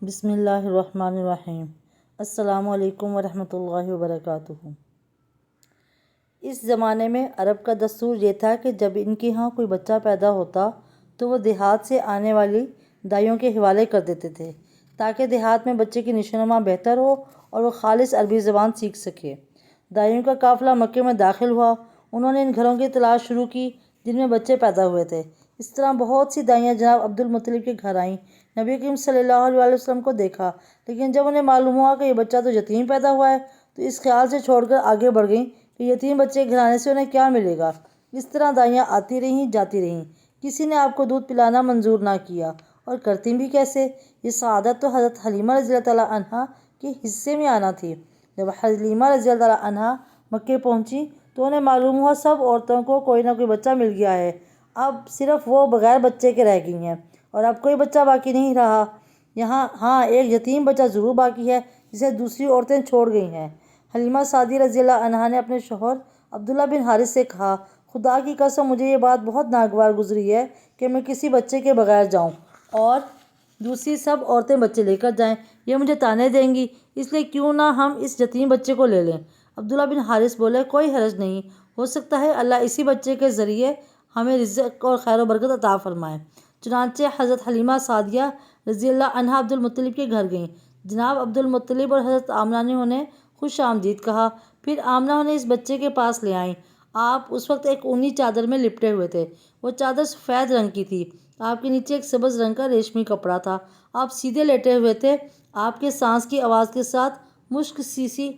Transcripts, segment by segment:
بسم اللہ الرحمن الرحیم۔ السلام علیکم ورحمۃ اللہ وبرکاتہ۔ اس زمانے میں عرب کا دستور یہ تھا کہ جب ان کے ہاں کوئی بچہ پیدا ہوتا تو وہ دیہات سے آنے والی دائیوں کے حوالے کر دیتے تھے تاکہ دیہات میں بچے کی نشو و نما بہتر ہو اور وہ خالص عربی زبان سیکھ سکے۔ دائیوں کا قافلہ مکے میں داخل ہوا۔ انہوں نے ان گھروں کی تلاش شروع کی جن میں بچے پیدا ہوئے تھے۔ اس طرح بہت سی دائیاں جناب عبد المطلب کے گھر آئیں۔ نبی کریم صلی اللہ علیہ وسلم کو دیکھا، لیکن جب انہیں معلوم ہوا کہ یہ بچہ تو یتیم پیدا ہوا ہے تو اس خیال سے چھوڑ کر آگے بڑھ گئیں کہ یتیم بچے کے گھر آنے سے انہیں کیا ملے گا۔ اس طرح دائیاں آتی رہیں جاتی رہیں، کسی نے آپ کو دودھ پلانا منظور نہ کیا، اور کرتی بھی کیسے؟ یہ سعادت تو حضرت حلیمہ رضی اللہ تعالیٰ عنہا کے حصے میں آنا تھی۔ جب حلیمہ رضی اللہ تعالیٰ عنہا مکے پہنچی تو انہیں معلوم ہوا سب عورتوں کو کوئی نہ کوئی بچہ مل گیا ہے، اب صرف وہ بغیر بچے کے رہ گئی ہیں اور اب کوئی بچہ باقی نہیں رہا۔ ہاں ایک یتیم بچہ ضرور باقی ہے جسے دوسری عورتیں چھوڑ گئی ہیں۔ حلیمہ سعدی رضی اللہ عنہا نے اپنے شوہر عبداللہ بن حارث سے کہا، خدا کی قسم مجھے یہ بات بہت ناگوار گزری ہے کہ میں کسی بچے کے بغیر جاؤں اور دوسری سب عورتیں بچے لے کر جائیں، یہ مجھے طعنے دیں گی، اس لیے کیوں نہ ہم اس یتیم بچے کو لے لیں۔ عبداللہ بن حارث بولے، کوئی حرج نہیں، ہو سکتا ہے اللہ اسی بچے کے ذریعے ہمیں رزق اور خیر و برکت عطا فرمائے۔ چنانچہ حضرت حلیمہ سعدیہ رضی اللہ عنہا عبد المطلب کے گھر گئیں۔ جناب عبد المطلب اور حضرت آمنہ نے انہیں خوش آمدید کہا، پھر آمنہ انہیں اس بچے کے پاس لے آئیں۔ آپ اس وقت ایک اونی چادر میں لپٹے ہوئے تھے، وہ چادر سفید رنگ کی تھی، آپ کے نیچے ایک سبز رنگ کا ریشمی کپڑا تھا، آپ سیدھے لیٹے ہوئے تھے، آپ کے سانس کی آواز کے ساتھ مشک سی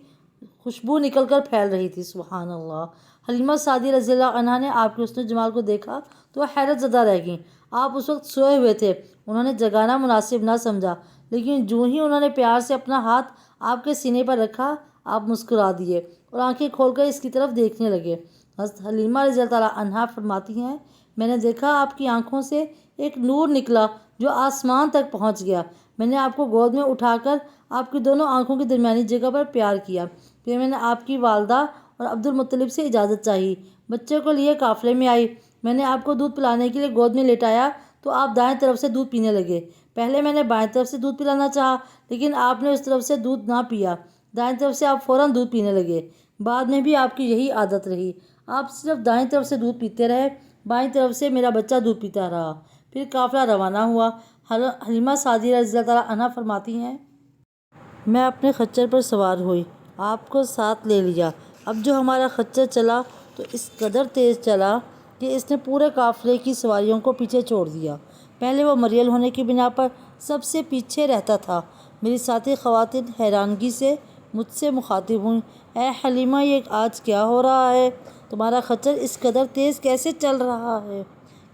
خوشبو نکل کر پھیل رہی تھی۔ سبحان اللہ۔ حلیمہ سعدی رضی اللہ عنہا نے آپ کے حسن جمال کو دیکھا تو وہ حیرت زدہ رہ گئیں۔ آپ اس وقت سوئے ہوئے تھے، انہوں نے جگانا مناسب نہ سمجھا، لیکن جو ہی انہوں نے پیار سے اپنا ہاتھ آپ کے سینے پر رکھا، آپ مسکرا دیے اور آنکھیں کھول کر اس کی طرف دیکھنے لگے۔ حضرت حلیمہ رضی اللہ تعالیٰ عنہا فرماتی ہیں، میں نے دیکھا آپ کی آنکھوں سے ایک نور نکلا جو آسمان تک پہنچ گیا۔ میں نے آپ کو گود میں اٹھا کر آپ کی دونوں آنکھوں کی درمیانی جگہ پر پیار کیا، پھر میں نے آپ کی والدہ اور عبد المطلب سے اجازت چاہی، بچے کو لیے قافلے میں آئی، میں نے آپ کو دودھ پلانے کے لیے گود میں لٹایا تو آپ دائیں طرف سے دودھ پینے لگے۔ پہلے میں نے بائیں طرف سے دودھ پلانا چاہا، لیکن آپ نے اس طرف سے دودھ نہ پیا، دائیں طرف سے آپ فوراً دودھ پینے لگے۔ بعد میں بھی آپ کی یہی عادت رہی، آپ صرف دائیں طرف سے دودھ پیتے رہے، بائیں طرف سے میرا بچہ دودھ پیتا رہا۔ پھر قافلہ روانہ ہوا۔ حلیمہ سعدی رضی اللہ تعالیٰ عنہا فرماتی ہیں، میں اپنے خچر پر سوار ہوئی، آپ کو ساتھ لے لیا۔ اب جو ہمارا خچر چلا تو اس قدر تیز چلا کہ اس نے پورے قافلے کی سواریوں کو پیچھے چھوڑ دیا۔ پہلے وہ مریل ہونے کی بنا پر سب سے پیچھے رہتا تھا۔ میری ساتھی خواتین حیرانگی سے مجھ سے مخاطب ہوئیں، اے حلیمہ یہ آج کیا ہو رہا ہے؟ تمہارا خچر اس قدر تیز کیسے چل رہا ہے؟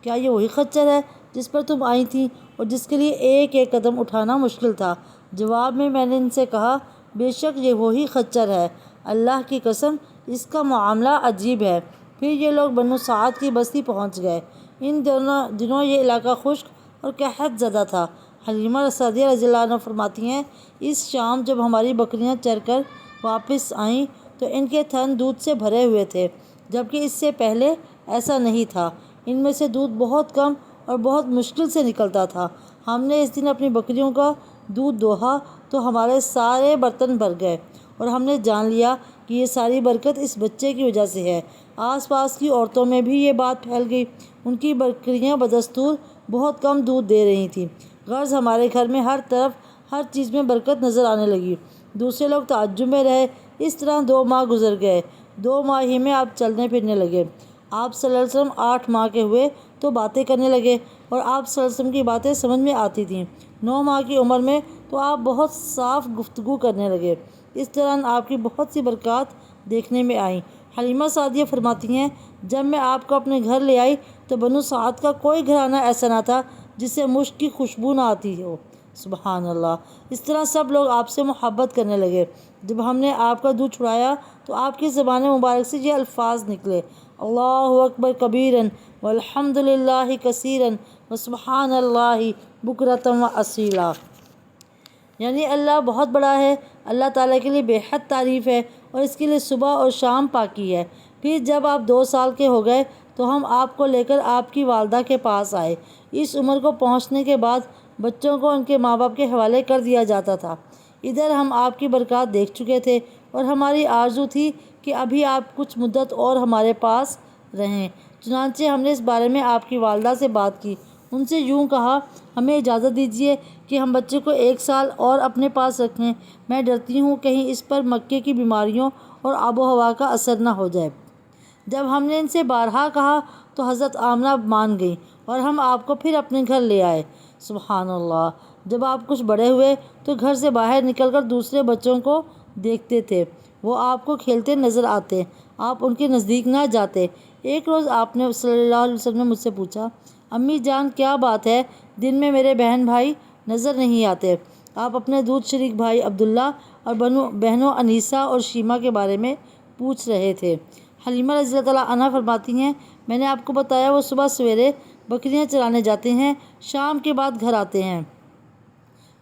کیا یہ وہی خچر ہے جس پر تم آئی تھی اور جس کے لیے ایک ایک قدم اٹھانا مشکل تھا؟ جواب میں میں نے ان سے کہا، بے شک یہ وہی خچر ہے، اللہ کی قسم اس کا معاملہ عجیب ہے۔ پھر یہ لوگ بنو سعد کی بستی پہنچ گئے۔ ان دنوں یہ علاقہ خشک اور قحط زدہ تھا۔ حلیمہ سعدیہ رضی اللہ عنہا فرماتی ہیں، اس شام جب ہماری بکریاں چر کر واپس آئیں تو ان کے تھن دودھ سے بھرے ہوئے تھے، جبکہ اس سے پہلے ایسا نہیں تھا، ان میں سے دودھ بہت کم اور بہت مشکل سے نکلتا تھا۔ ہم نے اس دن اپنی بکریوں کا دودھ دوہا تو ہمارے سارے برتن بھر گئے اور ہم نے جان لیا کہ یہ ساری برکت اس بچے کی وجہ سے ہے۔ آس پاس کی عورتوں میں بھی یہ بات پھیل گئی، ان کی بکریاں بدستور بہت کم دودھ دے رہی تھیں، غرض ہمارے گھر میں ہر طرف ہر چیز میں برکت نظر آنے لگی۔ دوسرے لوگ تعجب میں رہے۔ اس طرح 2 ماہ گزر گئے۔ 2 ماہ ہی میں آپ چلنے پھرنے لگے۔ آپ صلی اللہ علیہ وسلم 8 ماہ کے ہوئے تو باتیں کرنے لگے اور آپ صلی اللہ علیہ وسلم کی باتیں سمجھ میں آتی تھیں۔ 9 ماہ کی عمر میں تو آپ بہت صاف گفتگو کرنے لگے۔ اس دوران آپ کی بہت سی برکات دیکھنے میں آئیں۔ حلیمہ سعدیہ فرماتی ہیں، جب میں آپ کو اپنے گھر لے آئی تو بنو سعد کا کوئی گھرانہ ایسا نہ تھا جس سے مشک کی خوشبو نہ آتی ہو۔ سبحان اللہ۔ اس طرح سب لوگ آپ سے محبت کرنے لگے۔ جب ہم نے آپ کا دودھ چھڑایا تو آپ کی زبان مبارک سے یہ الفاظ نکلے، اللہ اکبر کبیرن والحمد للہ کثیرن وسبحان اللہ بکرۃ و اصیلا، یعنی اللہ بہت بڑا ہے، اللہ تعالیٰ کے لیے بے حد تعریف ہے اور اس کے لیے صبح اور شام پاکی ہے۔ پھر جب آپ 2 سال کے ہو گئے تو ہم آپ کو لے کر آپ کی والدہ کے پاس آئے۔ اس عمر کو پہنچنے کے بعد بچوں کو ان کے ماں باپ کے حوالے کر دیا جاتا تھا۔ ادھر ہم آپ کی برکات دیکھ چکے تھے اور ہماری آرزو تھی کہ ابھی آپ کچھ مدت اور ہمارے پاس رہیں۔ چنانچہ ہم نے اس بارے میں آپ کی والدہ سے بات کی۔ ان سے یوں کہا، ہمیں اجازت دیجیے کہ ہم بچے کو 1 سال اور اپنے پاس رکھیں۔ میں ڈرتی ہوں کہیں اس پر مکے کی بیماریوں اور آب و ہوا کا اثر نہ ہو جائے۔ جب ہم نے ان سے بارہا کہا تو حضرت آمنہ مان گئیں اور ہم آپ کو پھر اپنے گھر لے آئے۔ سبحان اللہ! جب آپ کچھ بڑے ہوئے تو گھر سے باہر نکل کر دوسرے بچوں کو دیکھتے تھے، وہ آپ کو کھیلتے نظر آتے، آپ ان کے نزدیک نہ جاتے۔ ایک روز آپ نے صلی اللہ علیہ وسلم نے مجھ سے پوچھا، امی جان کیا بات ہے دن میں میرے بہن بھائی نظر نہیں آتے؟ آپ اپنے دودھ شریک بھائی عبداللہ اور بہنوں انیسہ اور شیمہ کے بارے میں پوچھ رہے تھے۔ حلیمہ رضی اللہ تعالیٰ عنہ فرماتی ہیں، میں نے آپ کو بتایا وہ صبح سویرے بکریاں چرانے جاتے ہیں، شام کے بعد گھر آتے ہیں۔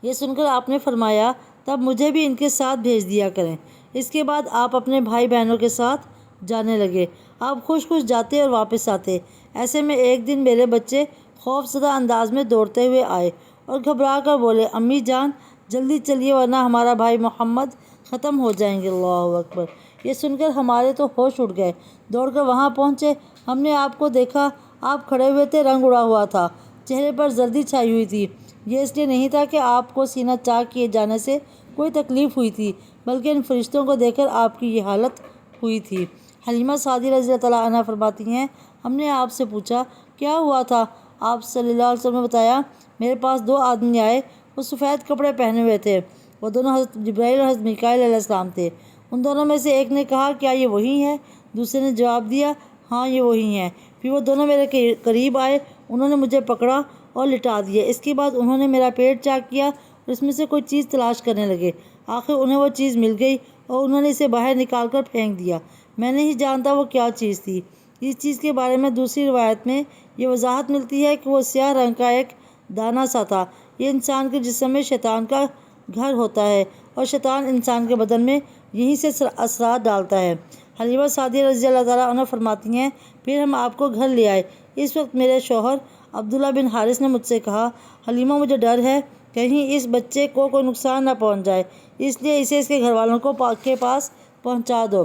یہ سن کر آپ نے فرمایا، تب مجھے بھی ان کے ساتھ بھیج دیا کریں۔ اس کے بعد آپ اپنے بھائی بہنوں کے ساتھ جانے لگے۔ آپ خوش خوش جاتے اور واپس آتے۔ ایسے میں ایک دن میرے بچے خوف زدہ انداز میں دوڑتے ہوئے آئے اور گھبرا کر بولے، امی جان جلدی چلیے ورنہ ہمارا بھائی محمد ختم ہو جائیں گے۔ اللہ اکبر! یہ سن کر ہمارے تو ہوش اڑ گئے۔ دوڑ کر وہاں پہنچے، ہم نے آپ کو دیکھا، آپ کھڑے ہوئے تھے، رنگ اڑا ہوا تھا، چہرے پر زردی چھائی ہوئی تھی۔ یہ اس لیے نہیں تھا کہ آپ کو سینہ چاک کیے جانے سے کوئی تکلیف ہوئی تھی، بلکہ ان فرشتوں کو دیکھ کر آپ کی یہ حالت ہوئی تھی۔ حلیمہ سعدیہ رضی اللہ تعالیٰ عنہ فرماتی ہیں، ہم نے آپ سے پوچھا کیا ہوا تھا؟ آپ صلی اللہ علیہ وسلم نے بتایا، میرے پاس 2 آدمی آئے، وہ سفید کپڑے پہنے ہوئے تھے، وہ دونوں حضرت جبرائیل اور حضرت میکائیل علیہ السلام تھے۔ ان دونوں میں سے ایک نے کہا، کیا یہ وہی ہے؟ دوسرے نے جواب دیا، ہاں یہ وہی ہیں۔ پھر وہ دونوں میرے قریب آئے، انہوں نے مجھے پکڑا اور لٹا دیا۔ اس کے بعد انہوں نے میرا پیٹ چاک کیا اور اس میں سے کوئی چیز تلاش کرنے لگے۔ آخر انہیں وہ چیز مل گئی اور انہوں نے اسے باہر نکال کر پھینک دیا۔ میں نہیں جانتا وہ کیا چیز تھی۔ اس چیز کے بارے میں دوسری روایت میں یہ وضاحت ملتی ہے کہ وہ سیاہ رنگ کا ایک دانہ سا تھا۔ یہ انسان کے جسم میں شیطان کا گھر ہوتا ہے اور شیطان انسان کے بدن میں یہیں سے اثرات ڈالتا ہے۔ حلیمہ سعدیہ رضی اللہ تعالیٰ عنہ فرماتی ہیں، پھر ہم آپ کو گھر لے آئے۔ اس وقت میرے شوہر عبداللہ بن حارث نے مجھ سے کہا، حلیمہ مجھے ڈر ہے کہیں اس بچے کو کوئی نقصان نہ پہنچ جائے، اس لیے اسے اس کے گھر والوں کے پاس پہنچا دو۔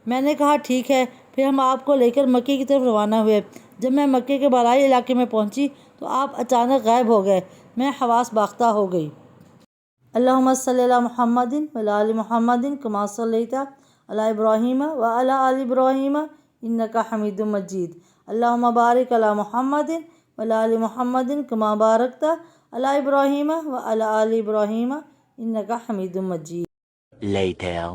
میں نے کہا ٹھیک ہے۔ پھر ہم آپ کو لے کر مکے کی طرف روانہ ہوئے۔ جب میں مکے کے بالائی علاقے میں پہنچی تو آپ اچانک غائب ہو گئے۔ میں حواس باختہ ہو گئی۔ اللہم صلی علی محمد وعلی آل محمد کما صلیت علی ابراہیم وعلی آل ابراہیم انک حمید مجید۔ اللہم بارک علی محمد وعلی آل محمد کما بارکت علی ابراہیم وعلی آل ابراہیم انک حمید مجید۔